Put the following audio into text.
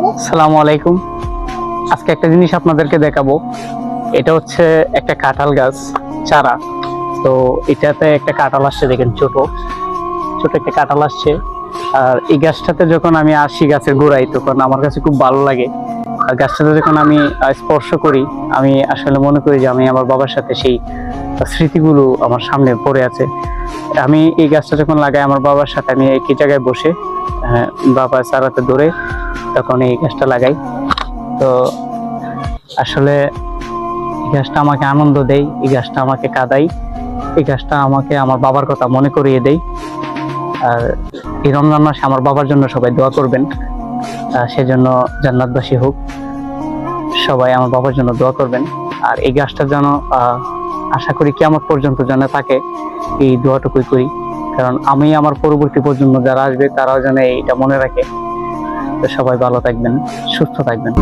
আসসালামু আলাইকুম। আজকে একটা জিনিস আপনাদেরকে দেখাবো। এটা হচ্ছে একটা কাঁঠাল গাছ চারা। তো এটাতে একটা কাঁঠাল আসছে, দেখেন ছোট ছোট একটা কাঁঠাল আসছে। আর এই গাছটাতে যখন আমি আসি গাছের গোড়ায়, তখন আমার কাছে খুব ভালো লাগে। আর গাছটাতে যখন আমি স্পর্শ করি, আমি আসলে মনে করি যে আমি আমার বাবার সাথে সেই স্মৃতিগুলো আমার সামনে পড়ে আছে। আমি এই গাছটা যখন লাগাই আমার বাবার সাথে, আমি একই জায়গায় বসে বাবা চারাতে ধরে তখন এই গাছটা লাগাই। তো আসলে এই গাছটা আমাকে আনন্দ দেয়, এই গাছটা আমাকে কাঁদাই, এই গাছটা আমাকে আমার বাবার কথা মনে করিয়ে দেয়। আর এই রমজান মাসে আমার বাবার জন্য সবাই দোয়া করবেন, সেজন্য জান্নাতবাসী হোক। সবাই আমার বাবার জন্য দোয়া করবেন। আর এই গাছটা যেন আশা করি কিয়ামত পর্যন্ত যেন থাকে, এই দোয়াটুকুই করি। কারণ আমি আমার পরবর্তী প্রজন্ম যারা আসবে তারাও যেন এইটা মনে রাখে। তো সবাই ভালো থাকবেন, সুস্থ থাকবেন।